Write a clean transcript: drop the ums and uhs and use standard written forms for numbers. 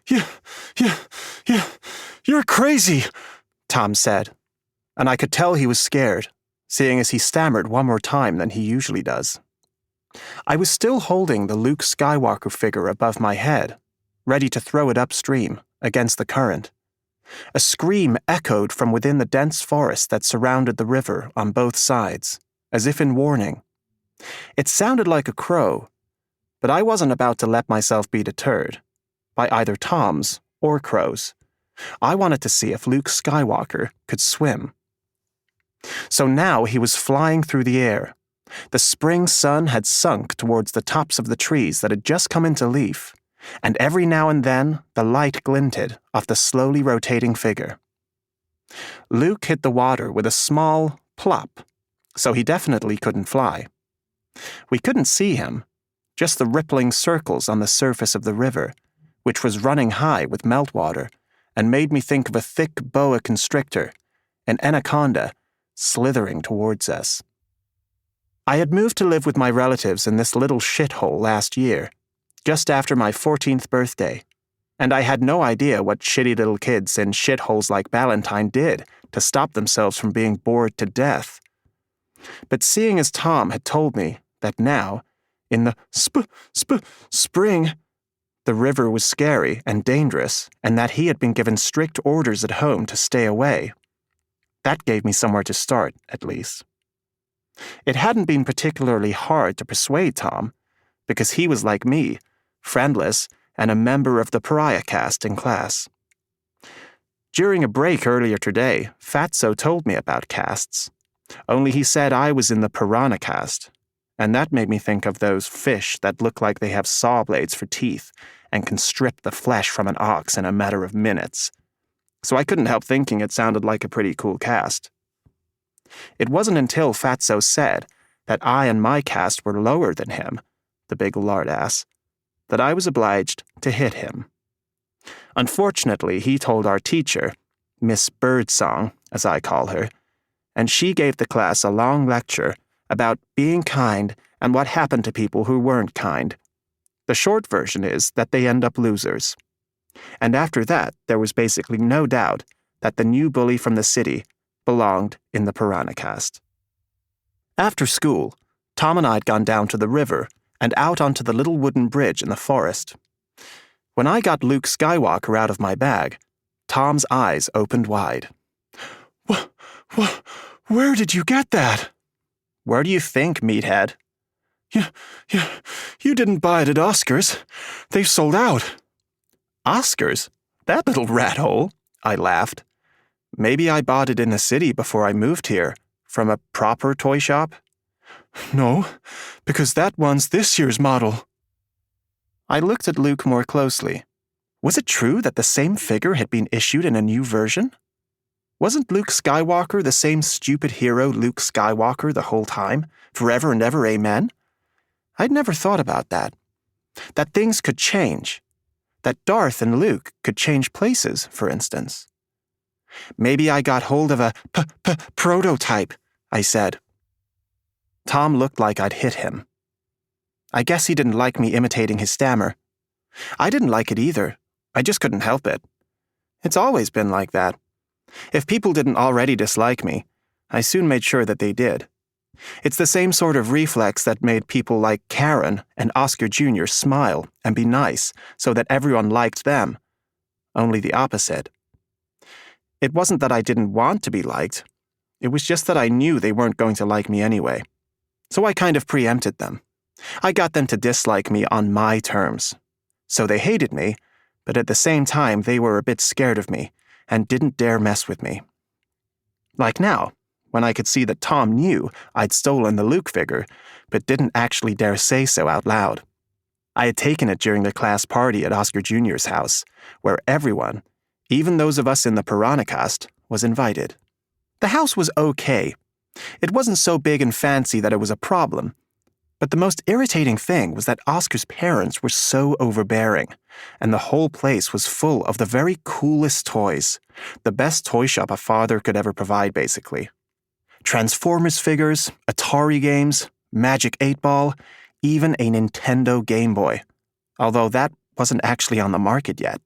You, you, you, you're crazy, Tom said, and I could tell he was scared, seeing as he stammered one more time than he usually does. I was still holding the Luke Skywalker figure above my head, ready to throw it upstream, against the current. A scream echoed from within the dense forest that surrounded the river on both sides, as if in warning. It sounded like a crow, but I wasn't about to let myself be deterred by either toms or crows. I wanted to see if Luke Skywalker could swim. So now he was flying through the air. The spring sun had sunk towards the tops of the trees that had just come into leaf, and every now and then the light glinted off the slowly rotating figure. Luke hit the water with a small plop, so he definitely couldn't fly. We couldn't see him, just the rippling circles on the surface of the river, which was running high with meltwater, and made me think of a thick boa constrictor, an anaconda, slithering towards us. I had moved to live with my relatives in this little shithole last year, just after my 14th birthday, and I had no idea what shitty little kids in shitholes like Ballantyne did to stop themselves from being bored to death. But seeing as Tom had told me that now, in the spring, the river was scary and dangerous, and that he had been given strict orders at home to stay away, that gave me somewhere to start, at least. It hadn't been particularly hard to persuade Tom, because he was like me, friendless, and a member of the pariah caste in class. During a break earlier today, Fatso told me about castes, only he said I was in the piranha caste, and that made me think of those fish that look like they have saw blades for teeth and can strip the flesh from an ox in a matter of minutes. So I couldn't help thinking it sounded like a pretty cool caste. It wasn't until Fatso said that I and my caste were lower than him, the big lardass, that I was obliged to hit him. Unfortunately, he told our teacher, Miss Birdsong, as I call her, and she gave the class a long lecture about being kind and what happened to people who weren't kind. The short version is that they end up losers. And after that, there was basically no doubt that the new bully from the city belonged in the piranha caste. After school, Tom and I had gone down to the river and out onto the little wooden bridge in the forest. When I got Luke Skywalker out of my bag, Tom's eyes opened wide. Where did you get that? Where do you think, meathead? You didn't buy it at Oscar's. They've sold out. Oscar's? That little rat hole, I laughed. Maybe I bought it in the city before I moved here, from a proper toy shop? No, because that one's this year's model. I looked at Luke more closely. Was it true that the same figure had been issued in a new version? Wasn't Luke Skywalker the same stupid hero Luke Skywalker the whole time, forever and ever, amen? I'd never thought about that. That things could change. That Darth and Luke could change places, for instance. Maybe I got hold of a prototype, I said. Tom looked like I'd hit him. I guess he didn't like me imitating his stammer. I didn't like it either. I just couldn't help it. It's always been like that. If people didn't already dislike me, I soon made sure that they did. It's the same sort of reflex that made people like Karen and Oscar Jr. smile and be nice so that everyone liked them. Only the opposite. It wasn't that I didn't want to be liked. It was just that I knew they weren't going to like me anyway. So I kind of preempted them. I got them to dislike me on my terms. So they hated me, but at the same time they were a bit scared of me and didn't dare mess with me. Like now, when I could see that Tom knew I'd stolen the Luke figure, but didn't actually dare say so out loud. I had taken it during the class party at Oscar Jr.'s house, where everyone, even those of us in the piranha caste, was invited. The house was okay. It wasn't so big and fancy that it was a problem, but the most irritating thing was that Oscar's parents were so overbearing, and the whole place was full of the very coolest toys, the best toy shop a father could ever provide, basically. Transformers figures, Atari games, Magic 8-Ball, even a Nintendo Game Boy, although that wasn't actually on the market yet.